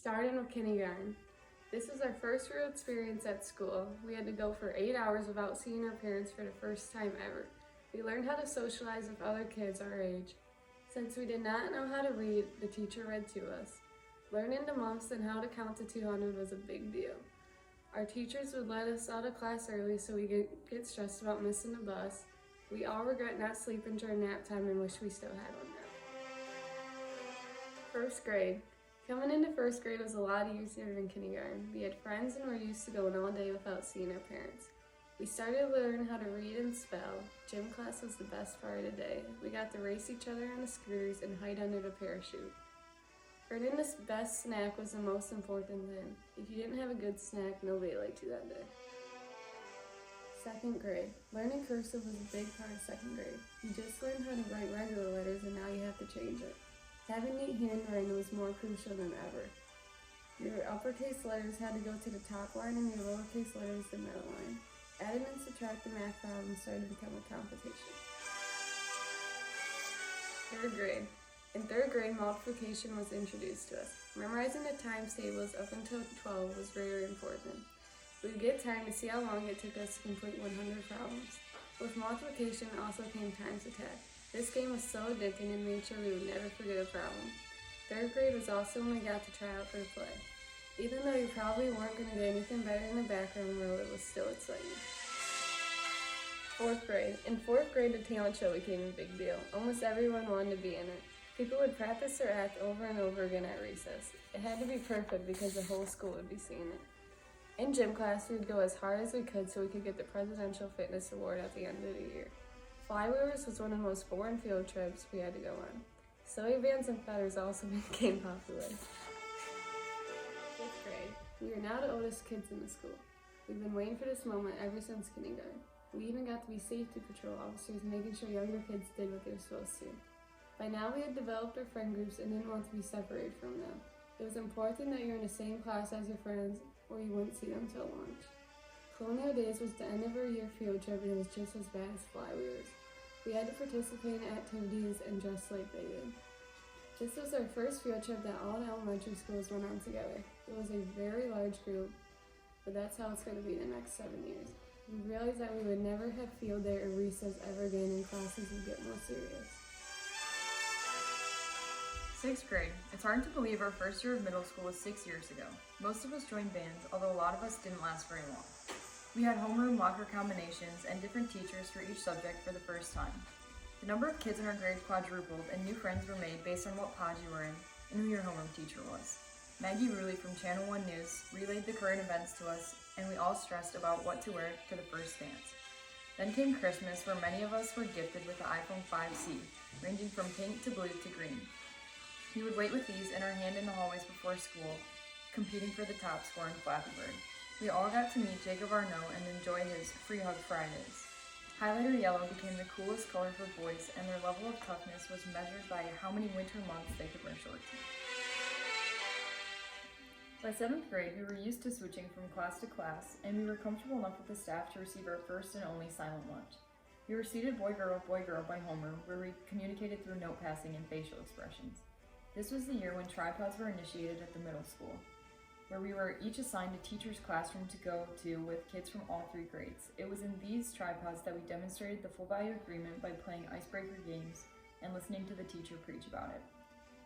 Starting with kindergarten. This was our first real experience at school. We had to go for 8 hours without seeing our parents for the first time ever. We learned how to socialize with other kids our age. Since we did not know how to read, the teacher read to us. Learning the months and how to count to 200 was a big deal. Our teachers would let us out of class early so we could get stressed about missing the bus. We all regret not sleeping during nap time and wish we still had one now. First grade. Coming into first grade was a lot easier than kindergarten. We had friends and were used to going all day without seeing our parents. We started to learn how to read and spell. Gym class was the best part of the day. We got to race each other on the scooters and hide under the parachute. Earning the best snack was the most important thing. If you didn't have a good snack, nobody liked you that day. Second grade. Learning cursive was a big part of second grade. You just learned how to write regular letters and now you have to change it. Having neat handwriting was more crucial than ever. Your uppercase letters had to go to the top line and your lowercase letters the middle line. Adding and subtracting math problems started to become a competition. Third grade. In third grade, multiplication was introduced to us. Memorizing the times tables up until 12 was very important. We would get time to see how long it took us to complete 100 problems. With multiplication also came times attack. This game was so addicting and made sure we would never forget a problem. Third grade was also when we got to try out for a play. Even though you probably weren't going to get anything better than the background role, it was still exciting. Fourth grade. In fourth grade, the talent show became a big deal. Almost everyone wanted to be in it. People would practice their act over and over again at recess. It had to be perfect because the whole school would be seeing it. In gym class, we would go as hard as we could so we could get the Presidential Fitness Award at the end of the year. Flywheelers was one of the most boring field trips we had to go on. Sewing bands and feathers also became popular. Fifth grade. We are now the oldest kids in the school. We've been waiting for this moment ever since kindergarten. We even got to be safety patrol officers, making sure younger kids did what they were supposed to. By now we had developed our friend groups and didn't want to be separated from them. It was important that you're in the same class as your friends or you wouldn't see them till lunch. Colonial Days was the end of our year field trip and it was just as bad as Flywheelers. We had to participate in activities and dress like they did. This was our first field trip that all the elementary schools went on together. It was a very large group, but that's how it's going to be the next 7 years. We realized that we would never have field day or recess ever again and classes would get more serious. Sixth grade. It's hard to believe our first year of middle school was 6 years ago. Most of us joined bands, although a lot of us didn't last very long. We had homeroom locker combinations and different teachers for each subject for the first time. The number of kids in our grade quadrupled and new friends were made based on what pod you were in and who your homeroom teacher was. Maggie Ruley from Channel 1 News relayed the current events to us and we all stressed about what to wear to the first dance. Then came Christmas where many of us were gifted with the iPhone 5C, ranging from pink to blue to green. We would wait with these in our hand in the hallways before school, competing for the top score in Flappy Bird. We all got to meet Jacob Arnault and enjoy his Free Hug Fridays. Highlighter yellow became the coolest color for boys, and their level of toughness was measured by how many winter months they could wear shorts. By 7th grade, we were used to switching from class to class, and we were comfortable enough with the staff to receive our first and only silent lunch. We were seated boy-girl by homeroom, where we communicated through note passing and facial expressions. This was the year when tripods were initiated at the middle school, where we were each assigned a teacher's classroom to go to with kids from all 3 grades. It was in these tripods that we demonstrated the full value agreement by playing icebreaker games and listening to the teacher preach about it.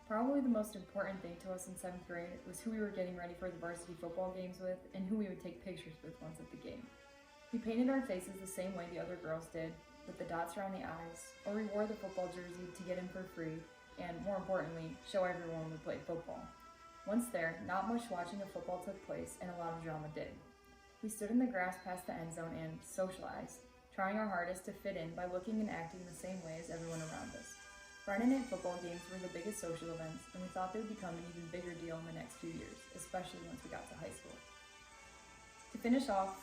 Probably the most important thing to us in 7th grade was who we were getting ready for the varsity football games with and who we would take pictures with once at the game. We painted our faces the same way the other girls did, with the dots around the eyes, or we wore the football jersey to get in for free, and more importantly, show everyone we played football. Once there, not much watching of football took place and a lot of drama did. We stood in the grass past the end zone and socialized, trying our hardest to fit in by looking and acting the same way as everyone around us. Friday night football games were the biggest social events, and we thought they would become an even bigger deal in the next few years, especially once we got to high school. To finish off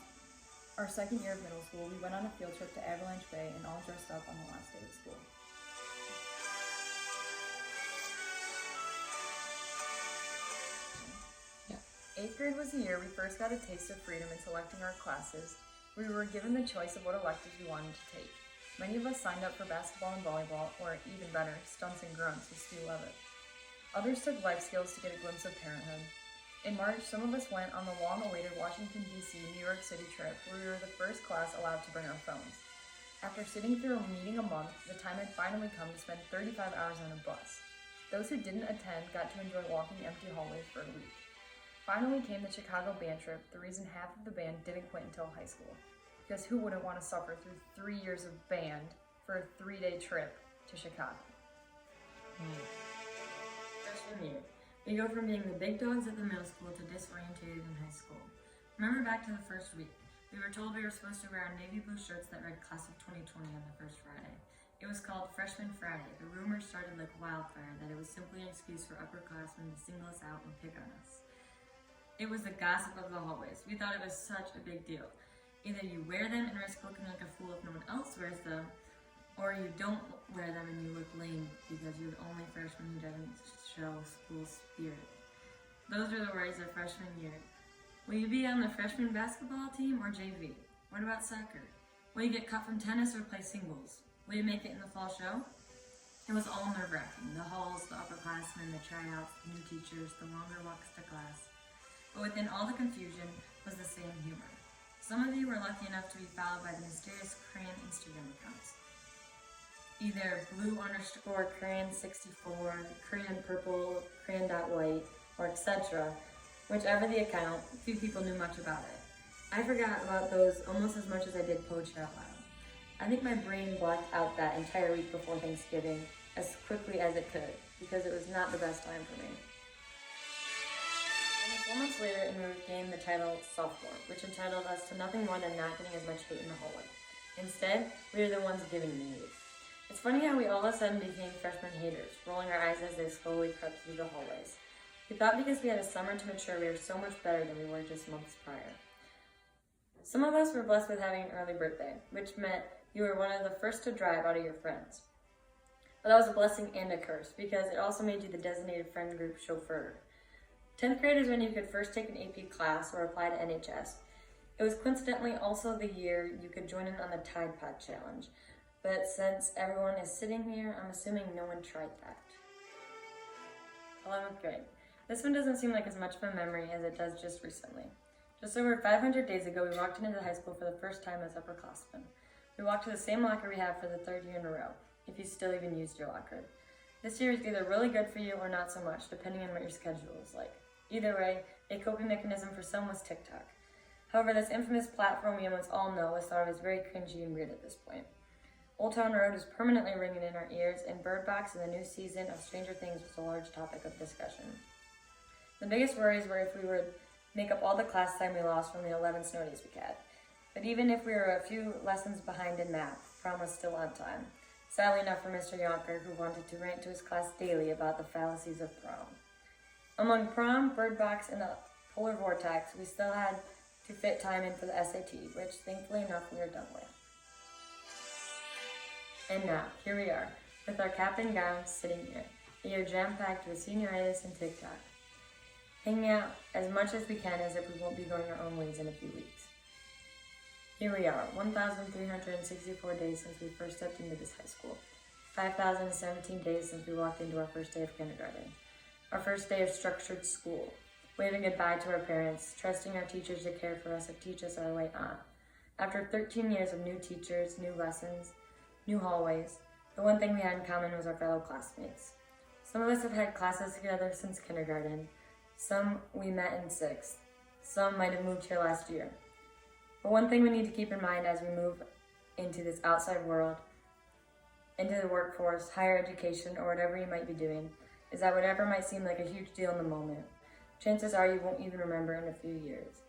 our second year of middle school, we went on a field trip to Avalanche Bay and all dressed up on the last day of school. 8th grade was the year we first got a taste of freedom in selecting our classes. We were given the choice of what electives we wanted to take. Many of us signed up for basketball and volleyball, or even better, stunts and grunts with Stu Levitt. Others took life skills to get a glimpse of parenthood. In March, some of us went on the long-awaited Washington, D.C., New York City trip where we were the first class allowed to bring our phones. After sitting through a meeting a month, the time had finally come to spend 35 hours on a bus. Those who didn't attend got to enjoy walking empty hallways for a week. Finally came the Chicago band trip, the reason half of the band didn't quit until high school. Because who wouldn't want to suffer through 3 years of band for a 3-day trip to Chicago? Freshman year. We go from being the big dogs at the middle school to disorientated in high school. Remember back to the first week. We were told we were supposed to wear our navy blue shirts that read Class of 2020 on the first Friday. It was called Freshman Friday. The rumors started like wildfire that it was simply an excuse for upperclassmen to single us out and pick on us. It was the gossip of the hallways. We thought it was such a big deal. Either you wear them and risk looking like a fool if no one else wears them, or you don't wear them and you look lame because you're the only freshman who doesn't show school spirit. Those are the worries of freshman year. Will you be on the freshman basketball team or JV? What about soccer? Will you get cut from tennis or play singles? Will you make it in the fall show? It was all nerve-wracking. The halls, the upperclassmen, the tryouts, the new teachers, the longer walks to class. But within all the confusion was the same humor. Some of you were lucky enough to be followed by the mysterious Crayon Instagram accounts. Either blue_crayon64, crayon purple, crayon.white, or etc. Whichever the account, few people knew much about it. I forgot about those almost as much as I did poetry out loud. I think my brain blocked out that entire week before Thanksgiving as quickly as it could, because it was not the best time for me. Only 4 months later, and we gained the title Sophomore, which entitled us to nothing more than not getting as much hate in the hallway. Instead, we were the ones giving the hate. It's funny how we all of a sudden became freshman haters, rolling our eyes as they slowly crept through the hallways. We thought because we had a summer to mature, we were so much better than we were just months prior. Some of us were blessed with having an early birthday, which meant you were one of the first to drive out of your friends. But that was a blessing and a curse, because it also made you the designated friend group chauffeur. 10th grade is when you could first take an AP class or apply to NHS. It was coincidentally also the year you could join in on the Tide Pod Challenge. But since everyone is sitting here, I'm assuming no one tried that. 11th grade. This one doesn't seem like as much of a memory as it does just recently. Just over 500 days ago, we walked into the high school for the first time as upperclassmen. We walked to the same locker we have for the 3rd year in a row, if you still even used your locker. This year is either really good for you or not so much, depending on what your schedule is like. Either way, a coping mechanism for some was TikTok. However, this infamous platform we almost all know is thought of as very cringy and weird at this point. Old Town Road is permanently ringing in our ears, and Bird Box and the new season of Stranger Things was a large topic of discussion. The biggest worries were if we would make up all the class time we lost from the 11 snow days we had. But even if we were a few lessons behind in math, prom was still on time. Sadly enough for Mr. Yonker, who wanted to rant to his class daily about the fallacies of prom. Among prom, Bird Box, and the polar vortex, we still had to fit time in for the SAT, which thankfully enough we were done with. And now, here we are, with our cap and gowns sitting here, a year jam-packed with senioritis and TikTok. Hanging out as much as we can as if we won't be going our own ways in a few weeks. Here we are, 1,364 days since we first stepped into this high school. 5,017 days since we walked into our first day of kindergarten. Our first day of structured school. Waving goodbye to our parents, trusting our teachers to care for us and teach us our way on. After 13 years of new teachers, new lessons, new hallways, the one thing we had in common was our fellow classmates. Some of us have had classes together since kindergarten. Some we met in 6th. Some might have moved here last year. But one thing we need to keep in mind as we move into this outside world, into the workforce, higher education, or whatever you might be doing, is that whatever might seem like a huge deal in the moment, chances are you won't even remember in a few years.